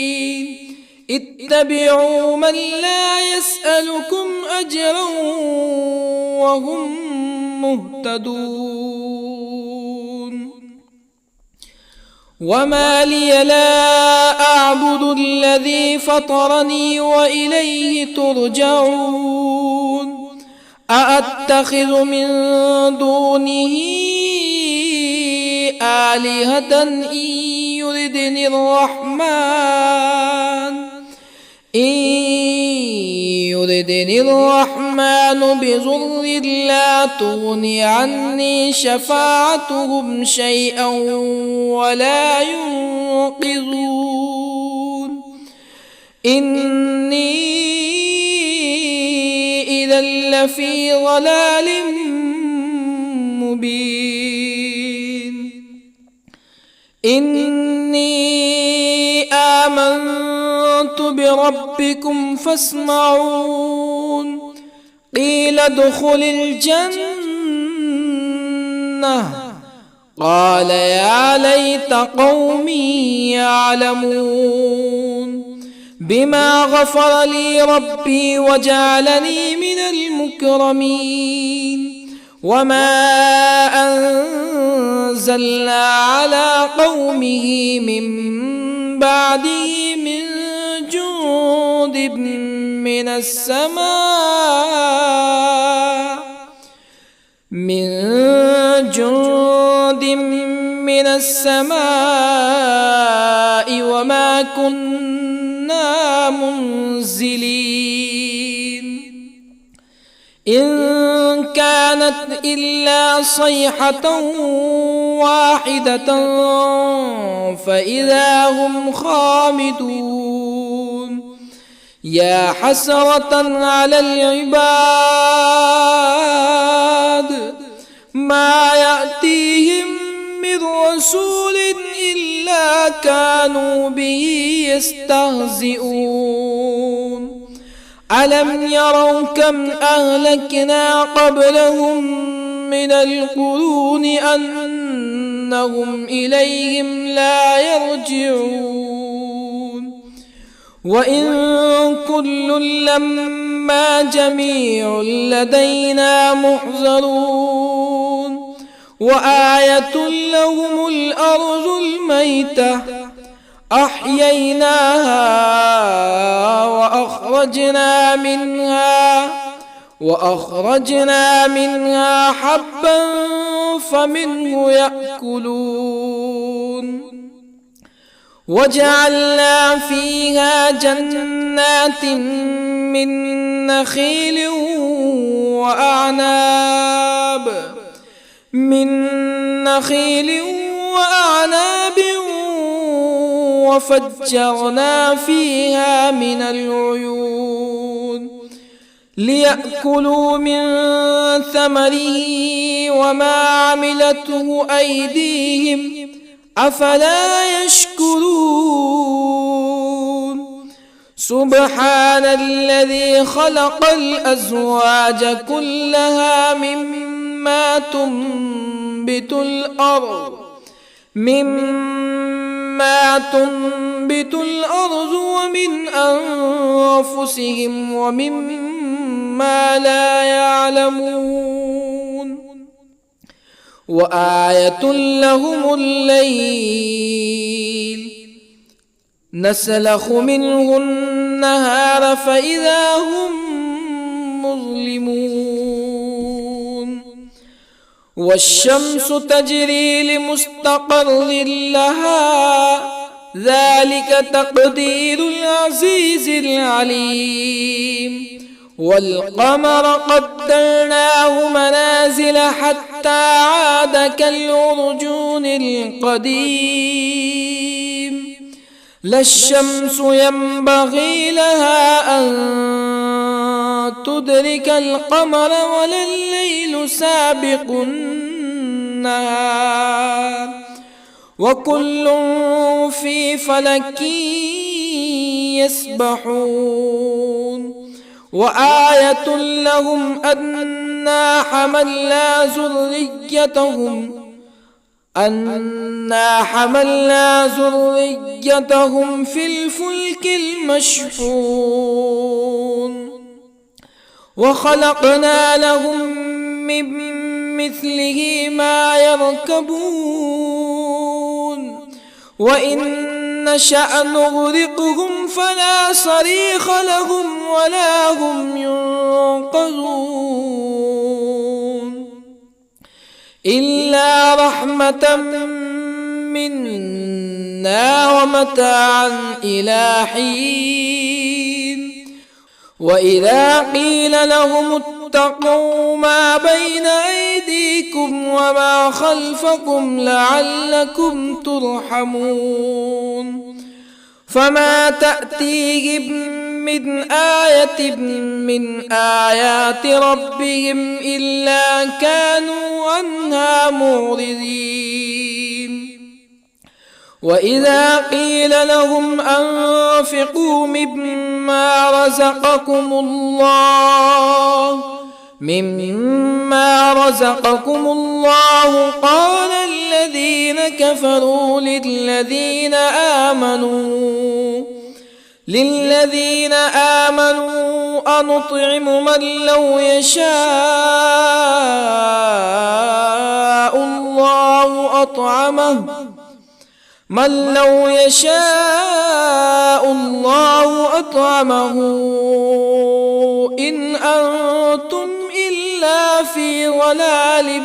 اتبعوا من لا يسألكم أجرا وهم مهتدون وما لي لا أعبد الذي فطرني وإليه ترجعون أأتخذ من دونه آلهة إن يردني الرحمن بضر لا تغني عني شفاعتهم شيئا ولا ينقذون إني إذا لفي ضلال مبين إني آمنت بربكم فاسمعون قيل ادخل الجنة قال يا ليت قومي يعلمون بما غفر لي ربي وجعلني من المكرمين وما أنزلنا على قومه من بعده من جند من السماء وما كنا منزلين إن كانت إلا صيحة واحدة فإذا هم خامدون يا حسرة على العباد ما يأتيهم من رسول إلا كانوا به يستهزئون ألم يروا كم أهلكنا قبلهم من القرون أنهم إليهم لا يرجعون وإن كل لما جميع لدينا محضرون وآية لهم الأرض الميتة أحييناها وأخرجنا منها حبا فمنه يأكلون وجعلنا فيها جنات من نخيل وأعناب وفجرنا فيها من العيون ليأكلوا من ثمره وما عملته أيديهم أفلا يشكرون سبحان الذي خلق الأزواج كلها مما تنبت الأرض ومن أنفسهم ومما لا يعلمون وآية لهم الليل نسلخ منه النهار فإذا هم مظلمون والشمس تجري لمستقر لها ذلك تقدير العزيز العليم والقمر قدرناه منازل حتى عاد كالعرجون القديم لا الشمس ينبغي لها أن تدرك القمر ولا الليل سابق النهار وكل في فلك يسبحون وآية لهم أنا حملنا ذريتهم في الفلك المشحون وخلقنا لهم من مثله ما يركبون وإن نشأ نغرقهم فلا صريخ لهم ولا هم ينقذون إلا رحمة منا ومتاعا إلى حين وإذا قيل لهم اتقوا ما بين أيديكم وما خلفكم لعلكم ترحمون فما تأتيهم من آية من آيات ربهم إلا كانوا عنها معرضين وإذا قيل لهم أنفقوا مما رزقكم الله قال الذين كفروا للذين آمنوا أنطعم من لو يشاء الله أطعمه إن أنتم إلا في ضلال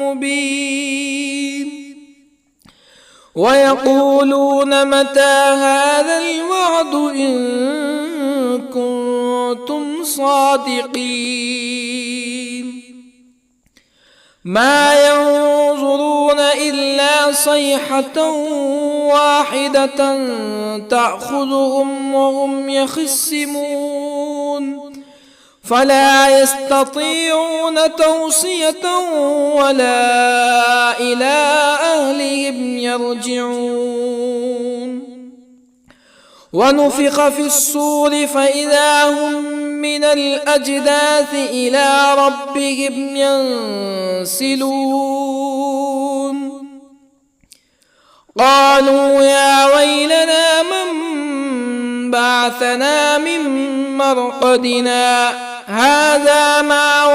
مبين ويقولون متى هذا الوعد إن كنتم صادقين ما ينظرون إلا صيحة واحدة تأخذهم وهم يخصمون فلا يستطيعون توصية ولا إلى أهلهم يرجعون ونفخ في الصور فإذا هم من الأجداث إلى ربهم ينسلون قالوا يا ويلنا من بعثنا من مرقدنا هذا ما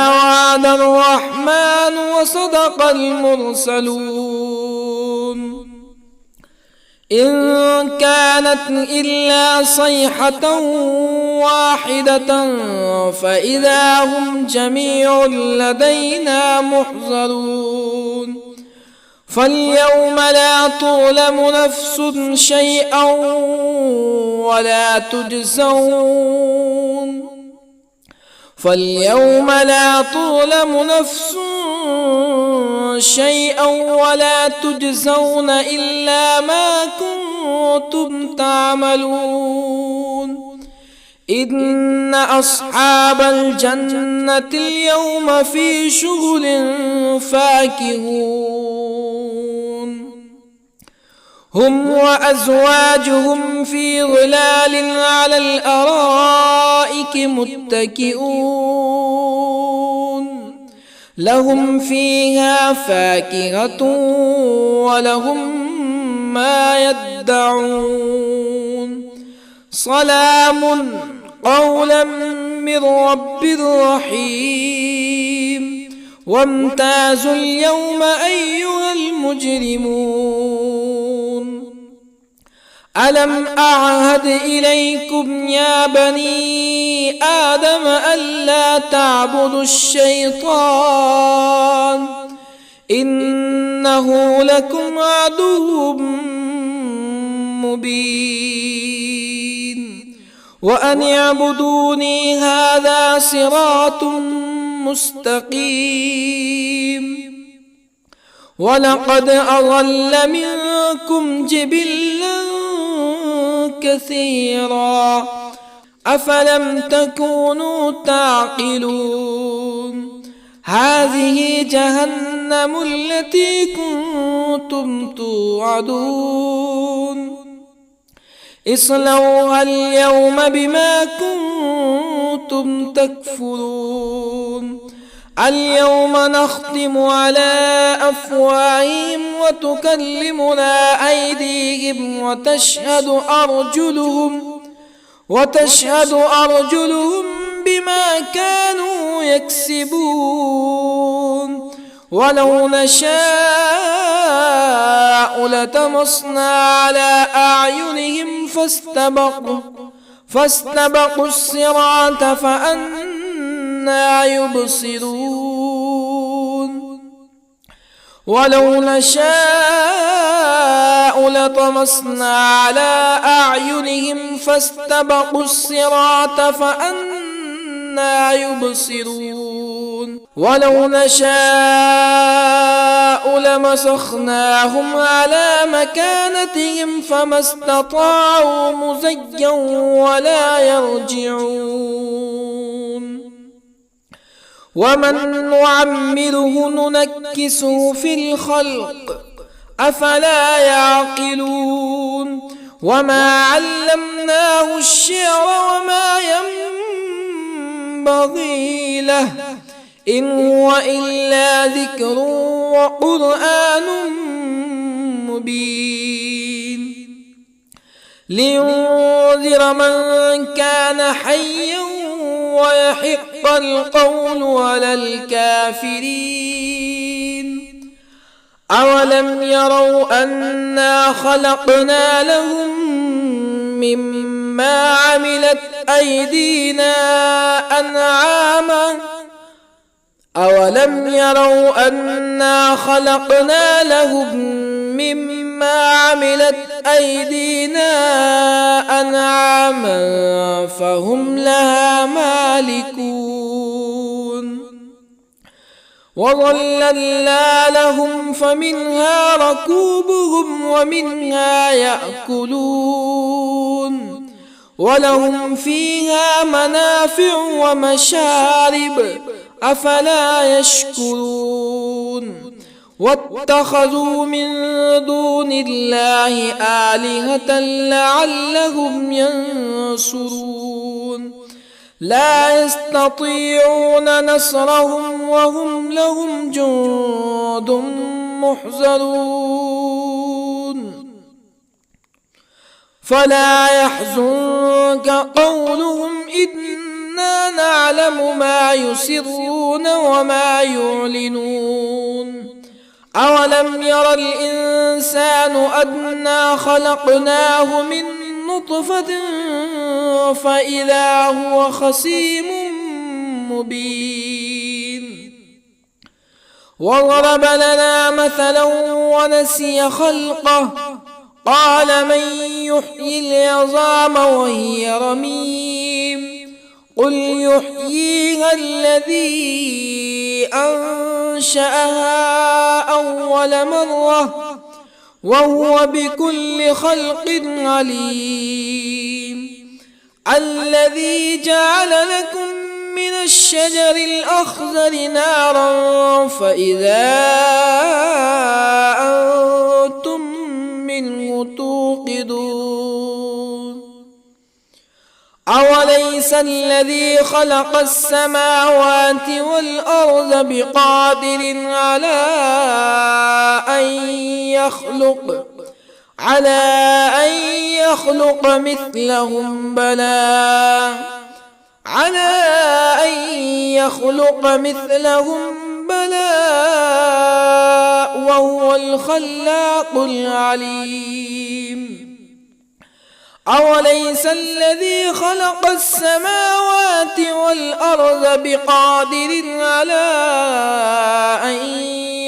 وعد الرحمن وصدق المرسلون إن كانت إلا صيحة واحدة فإذا هم جميع لدينا محضرون فاليوم لا تظلم نفس شيئا ولا تجزون إلا ما كنتم تعملون إن أصحاب الجنة اليوم في شغل فاكهون هم وأزواجهم في ظلال على الأرائك متكئون لهم فيها فاكهة ولهم ما يدعون سلام قولا من رب رحيم وامتازوا اليوم أيها المجرمون ألم أعهد إليكم يا بني آدم ألا تعبدوا الشيطان إنه لكم عدو مبين وأن اعبدوني هذا صراط مستقيم ولقد أضل منكم جبلا كثيرا أفلم تكونوا تعقلون هذه جهنم التي كنتم توعدون اصلوها اليوم بما كنتم تكفرون اليوم نختم على أفواههم وتكلمنا أيديهم وتشهد أرجلهم بما كانوا يكسبون ولو نشاء لطمسنا على أعينهم فاستبقوا الصراط فأنى يبصرون ولو نشاء لطمسنا على أعينهم فاستبقوا الصراط فأنى يبصرون ولو نشاء لمسخناهم على مكانتهم فما استطاعوا مزيا ولا يرجعون ومن نعمره ننكسه في الخلق أفلا يعقلون وما علمناه الشعر وما ينبغي له إن هو إلا ذكر وقرآن مبين لينذر من كان حيا ويحق القول على الكافرين أولم يروا أنا خلقنا لهم مما عملت أيدينا أنعاما أولم يروا أنا خلقنا لهم مما عملت أيدينا أنعاما فهم لها مالكون وظللنا لهم فمنها ركوبهم ومنها يأكلون ولهم فيها منافع ومشارب أفلا يشكرون واتخذوا من دون الله آلهة لعلهم ينصرون لا يستطيعون نصرهم وهم لهم جند محضرون فلا يحزنك قولهم إنا نعلم ما يسرون وما يعلنون أولم ير الإنسان أنا خلقناه من نطفة فإذا هو خصيم مبين وضرب لنا مثلا ونسي خلقه قال من يحيي العظام وهي رميم قل يحييها الذي أنشأها أول مرة وهو بكل خلق عليم الذي جعل لكم من الشجر الأخضر نارا فإذا أنتم منه توقدون أوليس الذي خلق السماوات والأرض بقادر على أن يخلق مثلهم بلى وهو الخلاق العليم أوليس الذي خلق السماوات والأرض بقادر على أن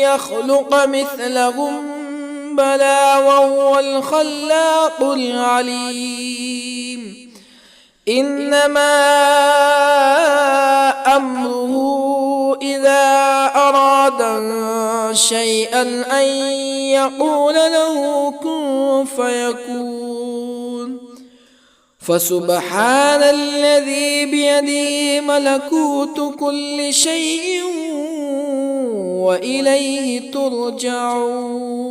يخلق مثلهم بلى وهو الخلاق العليم إنما أمره إذا أراد شيئا أن يقول له كن فيكون فسبحان الذي بيده ملكوت كل شيء وإليه ترجعون